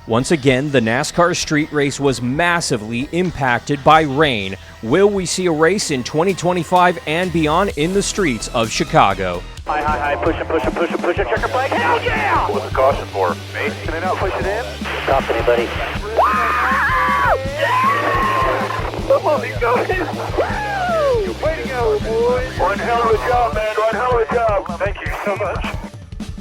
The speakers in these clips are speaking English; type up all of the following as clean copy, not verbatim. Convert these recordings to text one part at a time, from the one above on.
Once again, the NASCAR street race was massively impacted by rain. Will we see a race in 2025 and beyond in the streets of Chicago? High, push it, checker flag, hell yeah! What's the caution for? Mate? Can I not push it in? Stop anybody. Come on, he's going! Way to go, boys! One hell of a job, man, one hell of a job. Thank you so much.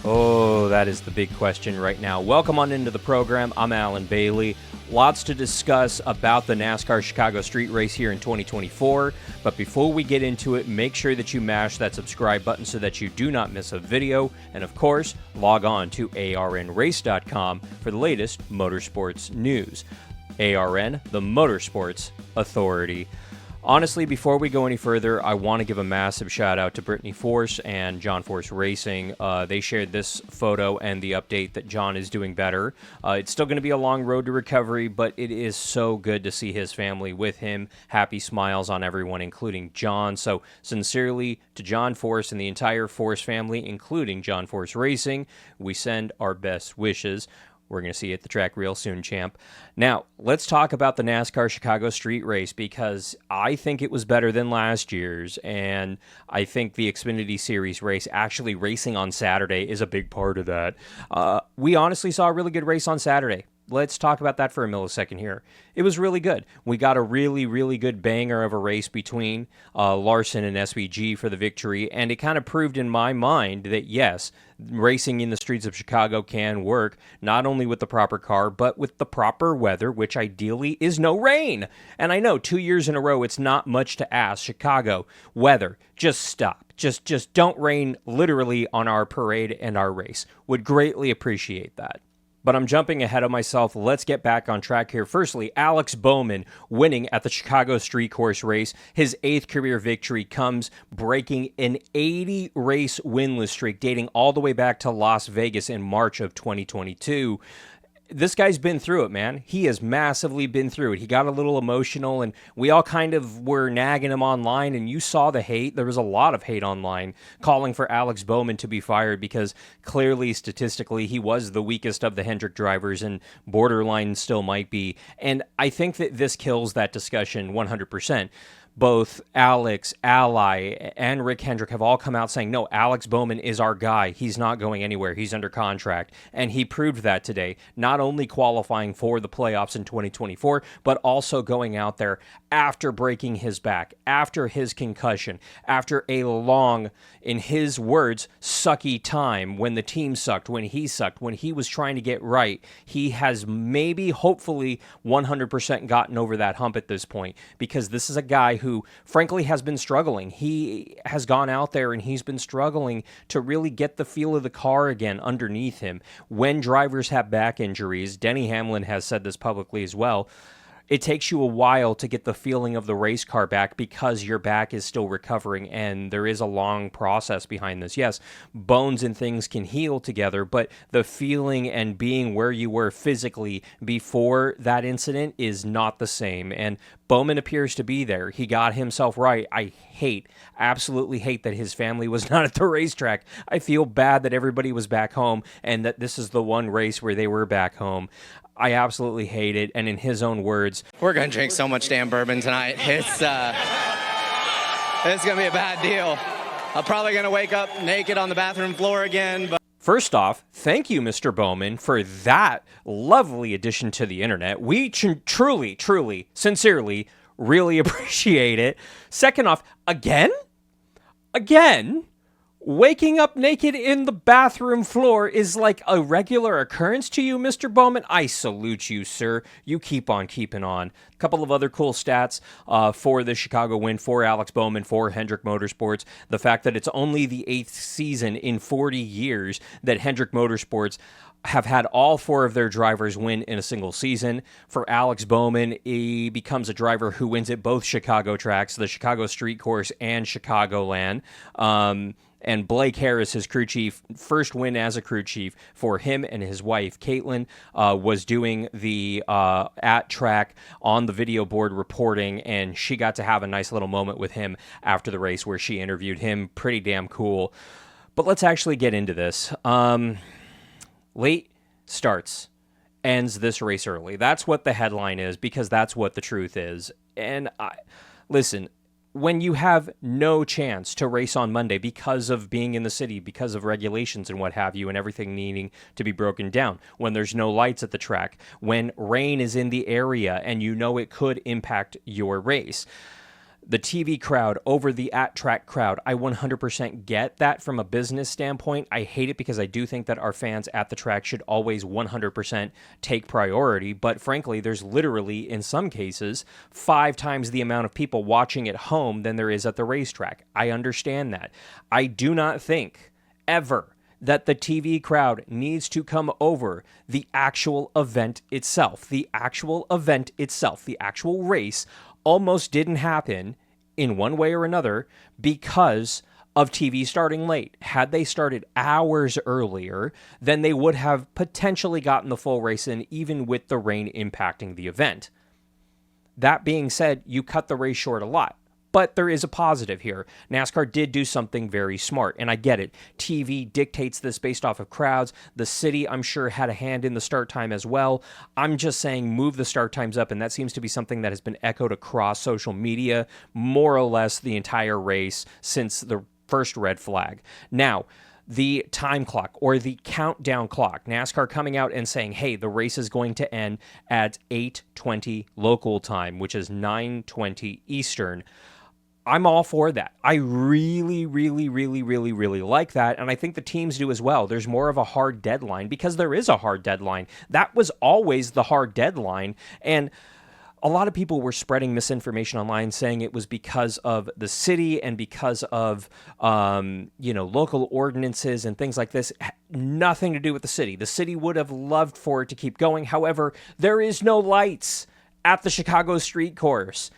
Oh, that is the big question right now. Welcome on into the program. I'm Alan Bailey. Lots to discuss about the NASCAR Chicago Street Race here in 2024. But before we get into it, make sure that you mash that subscribe button so that you do not miss a video. And of course, log on to arnrace.com for the latest motorsports news. ARN, the Motorsports Authority. Honestly, before we go any further, I want to give a massive shout out to Brittany Force and John Force Racing. They shared this photo and the update that John is doing better. It's still going to be a long road to recovery, but it is so good to see his family with him. Happy smiles on everyone, including John. So sincerely to John Force and the entire Force family, including John Force Racing, we send our best wishes. We're going to see you at the track real soon, champ. Now, let's talk about the NASCAR Chicago Street Race because I think it was better than last year's, and I think the Xfinity Series race actually racing on Saturday is a big part of that. We honestly saw a really good race on Saturday. Let's talk about that for a millisecond here. It was really good. We got a really, really good banger of a race between Larson and SVG for the victory, and it kind of proved in my mind that, yes, racing in the streets of Chicago can work, not only with the proper car, but with the proper weather, which ideally is no rain. And I know 2 years in a row, it's not much to ask. Chicago, weather, just stop. Just don't rain literally on our parade and our race. Would greatly appreciate that. But I'm jumping ahead of myself. Let's get back on track here. Firstly, Alex Bowman winning at the Chicago Street Course race. His 8th career victory comes breaking an 80-race winless streak dating all the way back to Las Vegas in March of 2022. This guy's been through it, man. He has massively been through it. He got a little emotional, and we all kind of were nagging him online, and you saw the hate. There was a lot of hate online calling for Alex Bowman to be fired because clearly, statistically, he was the weakest of the Hendrick drivers and borderline still might be. And I think that this kills that discussion 100%. Both Alex, Ally, and Rick Hendrick have all come out saying, no, Alex Bowman is our guy. He's not going anywhere. He's under contract. And he proved that today, not only qualifying for the playoffs in 2024, but also going out there after breaking his back, after his concussion, after a long, in his words, sucky time when the team sucked, when he was trying to get right. He has maybe, hopefully, 100% gotten over that hump at this point because this is a guy who frankly has been struggling. He has gone out there and he's been struggling to really get the feel of the car again underneath him. When drivers have back injuries, Denny Hamlin has said this publicly as well, it takes you a while to get the feeling of the race car back because your back is still recovering and there is a long process behind this. Yes, bones and things can heal together, but the feeling and being where you were physically before that incident is not the same. And Bowman appears to be there. He got himself right. I absolutely hate that his family was not at the racetrack. I feel bad that everybody was back home and that this is the one race where they were back home. I absolutely hate it, and in his own words, we're going to drink so much damn bourbon tonight. It's going to be a bad deal. I'm probably going to wake up naked on the bathroom floor again. But first off, thank you, Mr. Bowman, for that lovely addition to the internet. We truly, sincerely, really appreciate it. Second off, again? Waking up naked in the bathroom floor is like a regular occurrence to you, Mr. Bowman. I salute you, sir. You keep on keeping on. A couple of other cool stats for the Chicago win for Alex Bowman, for Hendrick Motorsports. The fact that it's only the 8th season in 40 years that Hendrick Motorsports have had all 4 of their drivers win in a single season. For Alex Bowman, he becomes a driver who wins at both Chicago tracks, the Chicago Street Course and Chicagoland. And Blake Harris, his crew chief, first win as a crew chief for him and his wife, Caitlin, was doing the at track on the video board reporting, and she got to have a nice little moment with him after the race where she interviewed him. Pretty damn cool. But let's actually get into this. Late starts. ends this race early. That's what the headline is, because that's what the truth is. And listen, when you have no chance to race on Monday because of being in the city, because of regulations and what have you, and everything needing to be broken down, when there's no lights at the track, when rain is in the area and you know it could impact your race, the TV crowd over the at-track crowd, I 100% get that from a business standpoint. I hate it because I do think that our fans at the track should always 100% take priority. But frankly, there's literally, in some cases, 5 times the amount of people watching at home than there is at the racetrack. I understand that. I do not think, ever, that the TV crowd needs to come over the actual event itself. The actual event itself, the actual race, almost didn't happen in one way or another because of TV starting late. Had they started hours earlier, then they would have potentially gotten the full race in, even with the rain impacting the event. That being said, you cut the race short a lot. But there is a positive here. NASCAR did do something very smart, and I get it. TV dictates this based off of crowds. The city, I'm sure, had a hand in the start time as well. I'm just saying move the start times up, and that seems to be something that has been echoed across social media more or less the entire race since the first red flag. Now, the time clock or the countdown clock, NASCAR coming out and saying, hey, the race is going to end at 8:20 local time, which is 9:20 Eastern. I'm all for that. I really, really, really, really, really like that. And I think the teams do as well. There's more of a hard deadline because there is a hard deadline. That was always the hard deadline. And a lot of people were spreading misinformation online saying it was because of the city and because of, local ordinances and things like this. Nothing to do with the city. The city would have loved for it to keep going. However, there is no lights at the Chicago street course.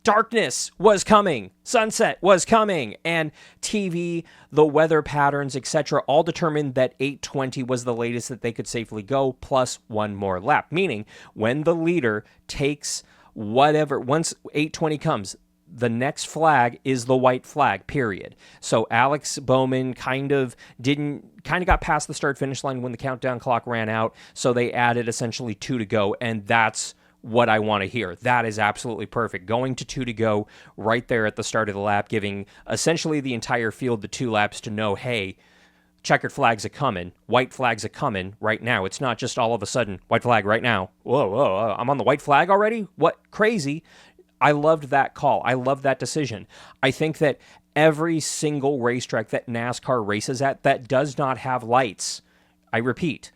Darkness was coming, sunset was coming, and TV, the weather patterns, etc., all determined that 8:20 was the latest that they could safely go, plus one more lap. Meaning, when the leader takes whatever, once 8:20 comes, the next flag is the white flag, period. So Alex Bowman kind of got past the start-finish line when the countdown clock ran out, so they added essentially 2 to go, and that's what I want to hear. That is absolutely perfect. Going to 2 to go right there at the start of the lap, giving essentially the entire field the 2 laps to know, hey, checkered flags are coming, white flags are coming right now. It's not just all of a sudden, white flag right now. Whoa, I'm on the white flag already? What? Crazy. I loved that call. I love that decision. I think that every single racetrack that NASCAR races at that does not have lights, I repeat,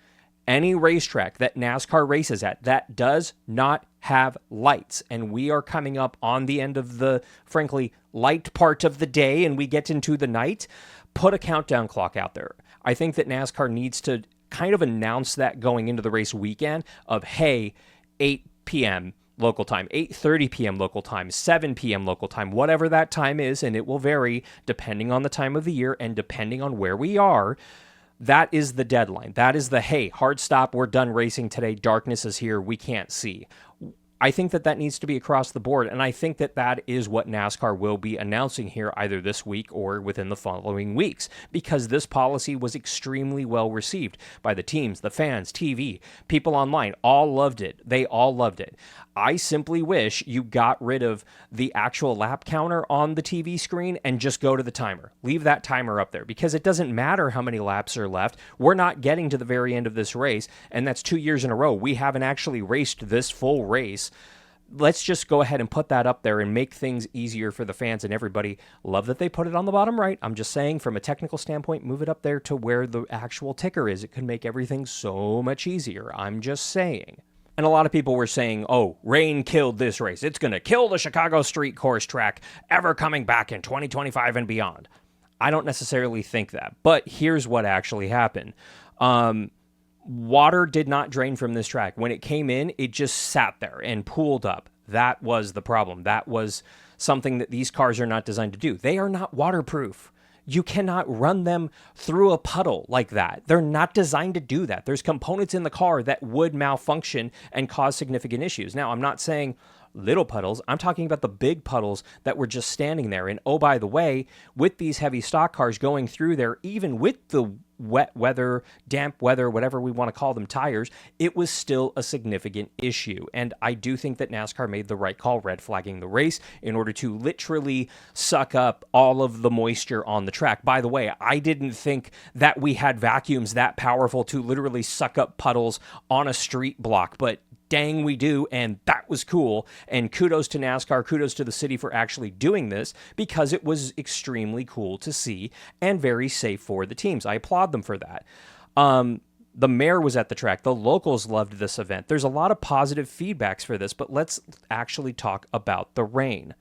any racetrack that NASCAR races at that does not have lights, and we are coming up on the end of the, frankly, light part of the day and we get into the night, put a countdown clock out there. I think that NASCAR needs to kind of announce that going into the race weekend of, hey, 8 p.m. local time, 8:30 p.m. local time, 7 p.m. local time, whatever that time is, and it will vary depending on the time of the year and depending on where we are. That is the deadline. That is the, hey, hard stop, we're done racing today, darkness is here, we can't see. I think that needs to be across the board, and I think that is what NASCAR will be announcing here either this week or within the following weeks, because this policy was extremely well received by the teams, the fans, TV, people online, all loved it. They all loved it. I simply wish you got rid of the actual lap counter on the TV screen and just go to the timer. Leave that timer up there, because it doesn't matter how many laps are left. We're not getting to the very end of this race, and that's 2 years in a row. We haven't actually raced this full race. Let's just go ahead and put that up there and make things easier for the fans and everybody. Love that they put it on the bottom right. I'm just saying, from a technical standpoint, move it up there to where the actual ticker is. It could make everything so much easier. I'm just saying. And a lot of people were saying, oh, rain killed this race. It's going to kill the Chicago street course track ever coming back in 2025 and beyond. I don't necessarily think that. But here's what actually happened. Water did not drain from this track. When it came in, it just sat there and pooled up. That was the problem. That was something that these cars are not designed to do. They are not waterproof. You cannot run them through a puddle like that. They're not designed to do that. There's components in the car that would malfunction and cause significant issues. Now, I'm not saying little puddles. I'm talking about the big puddles that were just standing there. And oh, by the way, with these heavy stock cars going through there, even with the wet weather, damp weather, whatever we want to call them, tires, it was still a significant issue. And I do think that NASCAR made the right call red flagging the race in order to literally suck up all of the moisture on the track. By the way, I didn't think that we had vacuums that powerful to literally suck up puddles on a street block, but dang, we do, and that was cool. And kudos to NASCAR, kudos to the city for actually doing this, because it was extremely cool to see and very safe for the teams. I applaud them for that. The mayor was at the track. The locals loved this event. There's a lot of positive feedbacks for this, but let's actually talk about the rain.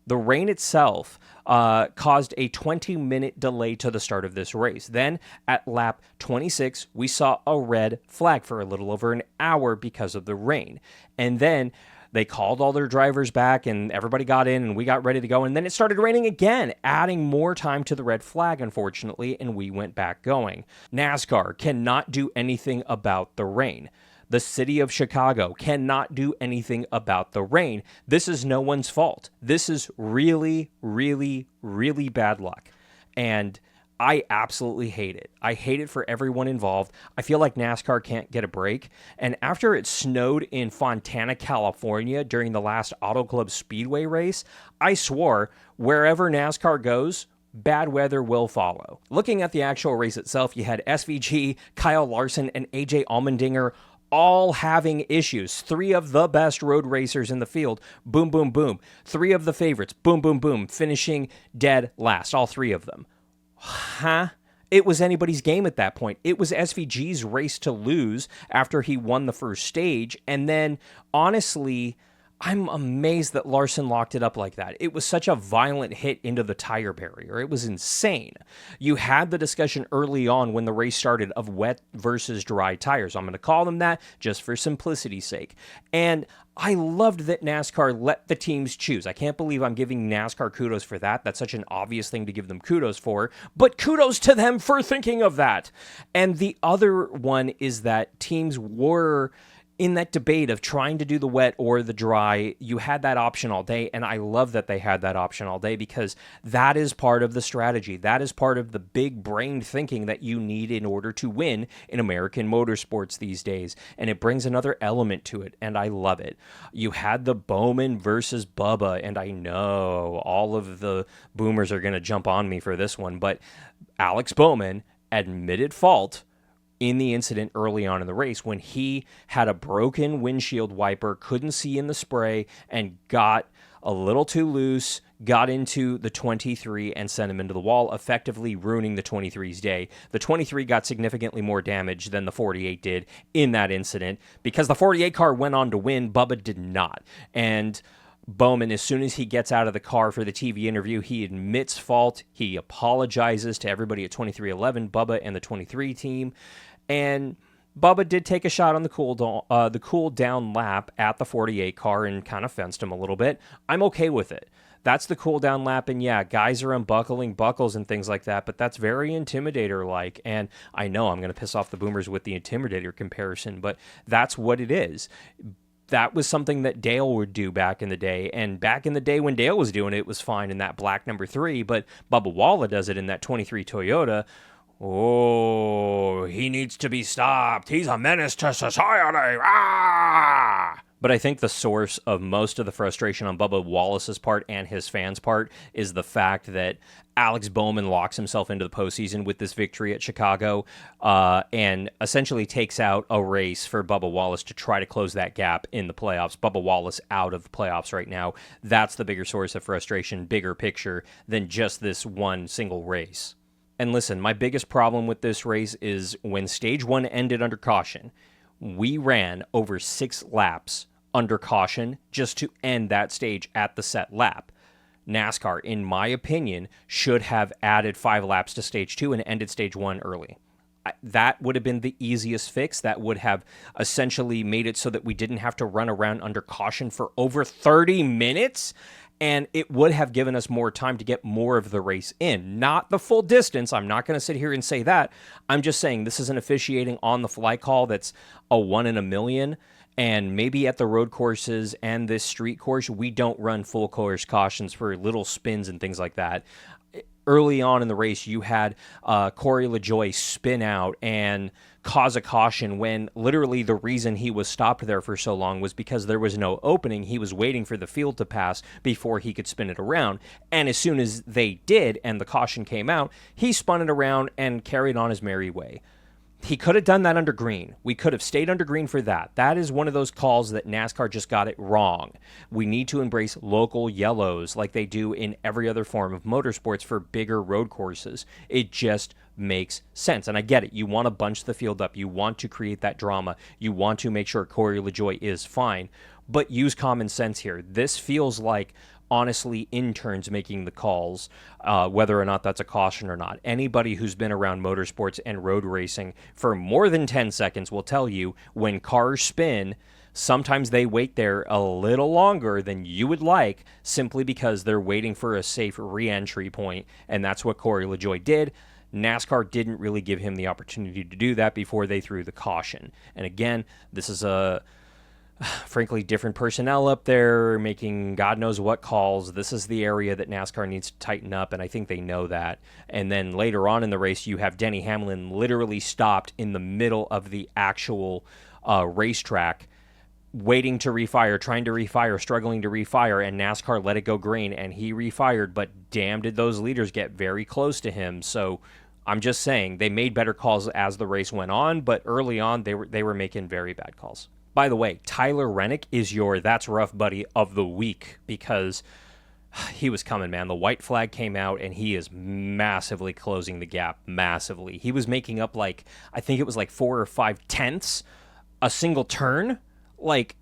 The rain itself caused a 20-minute delay to the start of this race. Then, at lap 26, we saw a red flag for a little over an hour because of the rain. And then they called all their drivers back, and everybody got in, and we got ready to go. And then it started raining again, adding more time to the red flag, unfortunately, and we went back going. NASCAR cannot do anything about the rain. The city of Chicago cannot do anything about the rain. This is no one's fault. This is really, really, really bad luck. And I absolutely hate it. I hate it for everyone involved. I feel like NASCAR can't get a break. And after it snowed in Fontana, California during the last Auto Club Speedway race, I swore wherever NASCAR goes, bad weather will follow. Looking at the actual race itself, you had SVG, Kyle Larson, and AJ Allmendinger all having issues. 3 of the best road racers in the field, boom, boom, boom. 3 of the favorites, boom, boom, boom, finishing dead last, all 3 of them. It was anybody's game at that point. It was SVG's race to lose after he won the first stage, and then, honestly, I'm amazed that Larson locked it up like that. It was such a violent hit into the tire barrier. It was insane. You had the discussion early on when the race started of wet versus dry tires. I'm going to call them that just for simplicity's sake. And I loved that NASCAR let the teams choose. I can't believe I'm giving NASCAR kudos for that. That's such an obvious thing to give them kudos for. But kudos to them for thinking of that. And the other one is that teams were in that debate of trying to do the wet or the dry. You had that option all day, and I love that they had that option all day, because that is part of the strategy. That is part of the big brain thinking that you need in order to win in American motorsports these days, and it brings another element to it, and I love it. You had the Bowman versus Bubba, and I know all of the boomers are going to jump on me for this one, but Alex Bowman admitted fault in the incident early on in the race when he had a broken windshield wiper, couldn't see in the spray, and got a little too loose, got into the 23 and sent him into the wall, effectively ruining the 23's day. The 23 got significantly more damage than the 48 did in that incident, because the 48 car went on to win, Bubba did not. And Bowman, as soon as he gets out of the car for the TV interview, he admits fault. He apologizes to everybody at 2311, Bubba and the 23 team. And Bubba did take a shot on the cool down lap at the 48 car and kind of fenced him a little bit. I'm okay with it. That's the cool down lap, and yeah, guys are unbuckling buckles and things like that, but that's very Intimidator-like, and I know I'm going to piss off the boomers with the Intimidator comparison, but that's what it is. That was something that Dale would do back in the day, and back in the day when Dale was doing it, it was fine in that black number 3, but Bubba Walla does it in that 23 Toyota. Oh, he needs to be stopped. He's a menace to society. Ah! But I think the source of most of the frustration on Bubba Wallace's part and his fans' part is the fact that Alex Bowman locks himself into the postseason with this victory at Chicago and essentially takes out a race for Bubba Wallace to try to close that gap in the playoffs. Bubba Wallace out of the playoffs right now. That's the bigger source of frustration, bigger picture than just this one single race. And listen, my biggest problem with this race is when stage 1 ended under caution, we ran over 6 laps under caution just to end that stage at the set lap. NASCAR, in my opinion, should have added 5 laps to stage 2 and ended stage 1 early. That would have been the easiest fix. That would have essentially made it so that we didn't have to run around under caution for over 30 minutes. And it would have given us more time to get more of the race in. Not the full distance. I'm not going to sit here and say that. I'm just saying this is an officiating on-the-fly call that's a 1 in a million. And maybe at the road courses and this street course, we don't run full course cautions for little spins and things like that. Early on in the race, you had Corey LaJoie spin out and cause a caution when literally the reason he was stopped there for so long was because there was no opening. He was waiting for the field to pass before he could spin it around. And as soon as they did and the caution came out, he spun it around and carried on his merry way. He could have done that under green. We could have stayed under green for that. That is one of those calls that NASCAR just got it wrong. We need to embrace local yellows like they do in every other form of motorsports for bigger road courses. It just makes sense. And I get it. You want to bunch the field up. You want to create that drama. You want to make sure Corey LaJoie is fine. But use common sense here. This feels like honestly interns making the calls, whether or not that's a caution or not. Anybody who's been around motorsports and road racing for more than 10 seconds will tell you when cars spin, sometimes they wait there a little longer than you would like simply because they're waiting for a safe re-entry point, and that's what Corey LaJoie did. NASCAR didn't really give him the opportunity to do that before they threw the caution. And again, this is frankly, different personnel up there making God knows what calls. This is the area that NASCAR needs to tighten up, and I think they know that. And then later on in the race, you have Denny Hamlin literally stopped in the middle of the actual racetrack, waiting to refire, trying to refire, struggling to refire, and NASCAR let it go green, and he refired, but damn did those leaders get very close to him. So I'm just saying, they made better calls as the race went on, but early on, they were making very bad calls. By the way, Tyler Reddick is your That's Rough Buddy of the week because he was coming, man. The white flag came out, and he is massively closing the gap, massively. He was making up, I think it was 4 or 5 tenths a single turn.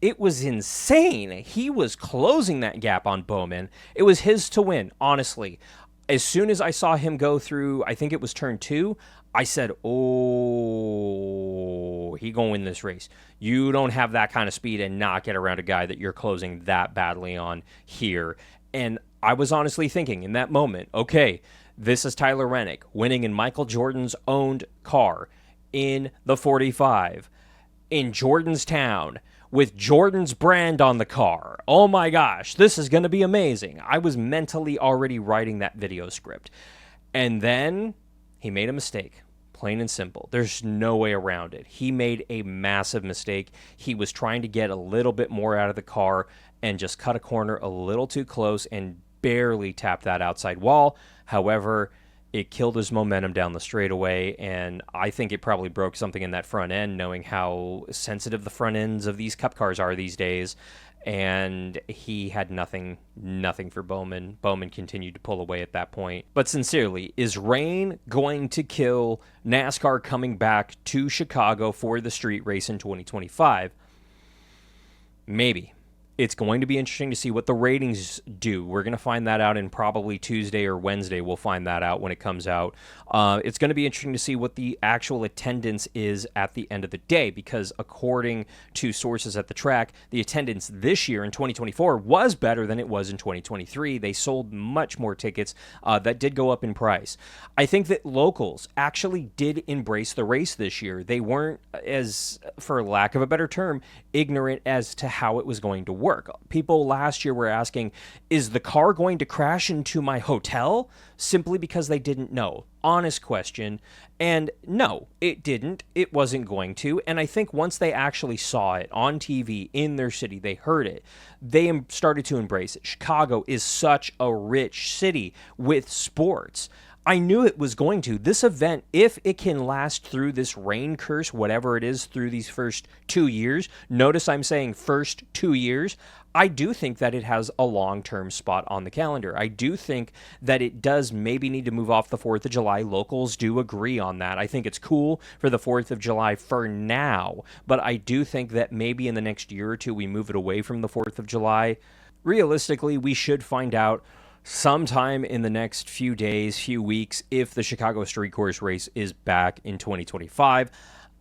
It was insane. He was closing that gap on Bowman. It was his to win, honestly. As soon as I saw him go through, I think it was turn 2, I said, oh, he gonna win this race. You don't have that kind of speed and not get around a guy that you're closing that badly on here. And I was honestly thinking in that moment, okay, this is Tyler Reddick winning in Michael Jordan's owned car in the 45 in Jordan's town with Jordan's brand on the car. Oh my gosh, this is going to be amazing. I was mentally already writing that video script. And then he made a mistake, plain and simple. There's no way around it. He made a massive mistake. He was trying to get a little bit more out of the car and just cut a corner a little too close and barely tapped that outside wall. However, it killed his momentum down the straightaway, and I think it probably broke something in that front end, knowing how sensitive the front ends of these Cup cars are these days. And he had nothing for Bowman. Bowman continued to pull away at that point. But sincerely, is rain going to kill NASCAR coming back to Chicago for the street race in 2025? Maybe. It's going to be interesting to see what the ratings do. We're going to find that out in probably Tuesday or Wednesday. We'll find that out when it comes out. It's going to be interesting to see what the actual attendance is at the end of the day, because according to sources at the track, the attendance this year in 2024 was better than it was in 2023. They sold much more tickets that did go up in price. I think that locals actually did embrace the race this year. They weren't, as for lack of a better term, ignorant as to how it was going to work. People last year were asking, is the car going to crash into my hotel? Simply because they didn't know. Honest question. And no, it didn't. It wasn't going to. And I think once they actually saw it on TV in their city, they heard it, they started to embrace it. Chicago is such a rich city with sports. I knew it was going to. This event, if it can last through this rain curse, whatever it is, through these first 2 years, notice I'm saying first 2 years, I do think that it has a long-term spot on the calendar. I do think that it does maybe need to move off the 4th of July. Locals do agree on that. I think it's cool for the 4th of July for now, but I do think that maybe in the next year or two we move it away from the 4th of July. Realistically, we should find out sometime in the next few days, few weeks, if the Chicago Street Course race is back in 2025.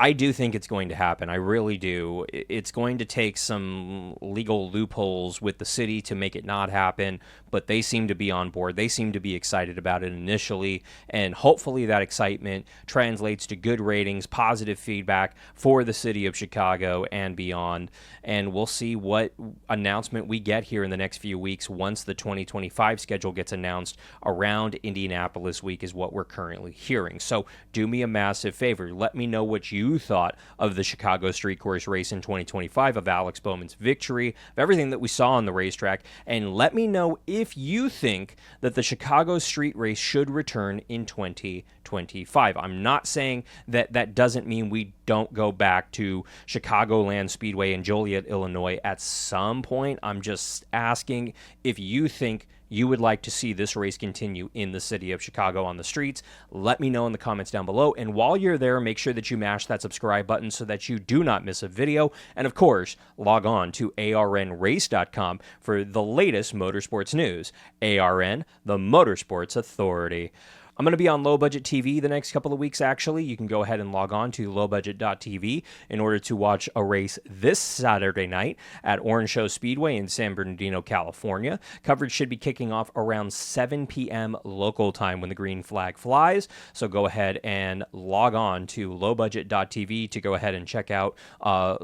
I do think it's going to happen. I really do. It's going to take some legal loopholes with the city to make it not happen, but they seem to be on board. They seem to be excited about it initially, and hopefully that excitement translates to good ratings, positive feedback for the city of Chicago and beyond. And we'll see what announcement we get here in the next few weeks once the 2025 schedule gets announced around Indianapolis week is what we're currently hearing. So do me a massive favor. Let me know what you thought of the Chicago Street Course race in 2025, of Alex Bowman's victory, of everything that we saw on the racetrack, and let me know if you think that the Chicago Street Race should return in 2025. I'm not saying that that doesn't mean we don't go back to Chicagoland Speedway in Joliet, Illinois at some point. I'm just asking if you think you would like to see this race continue in the city of Chicago on the streets. Let me know in the comments down below. And while you're there, make sure that you mash that subscribe button so that you do not miss a video. And of course, log on to arnrace.com for the latest motorsports news. ARN, the Motorsports Authority. I'm going to be on Low Budget TV the next couple of weeks, actually. You can go ahead and log on to lowbudget.tv in order to watch a race this Saturday night at Orange Show Speedway in San Bernardino, California. Coverage should be kicking off around 7 p.m. local time when the green flag flies. So go ahead and log on to lowbudget.tv to go ahead and check out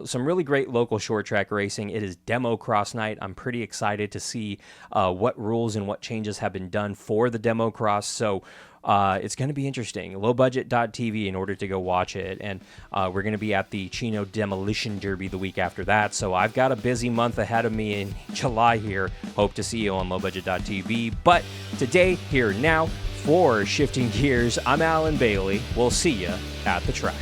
some really great local short track racing. It is Demo Cross night. I'm pretty excited to see what rules and what changes have been done for the Demo Cross. So it's going to be interesting. Lowbudget.tv in order to go watch it. And we're going to be at the Chino Demolition Derby the week after that. So I've got a busy month ahead of me in July here. Hope to see you on lowbudget.tv. But today, here now, for Shifting Gears, I'm Alan Bailey. We'll see you at the track.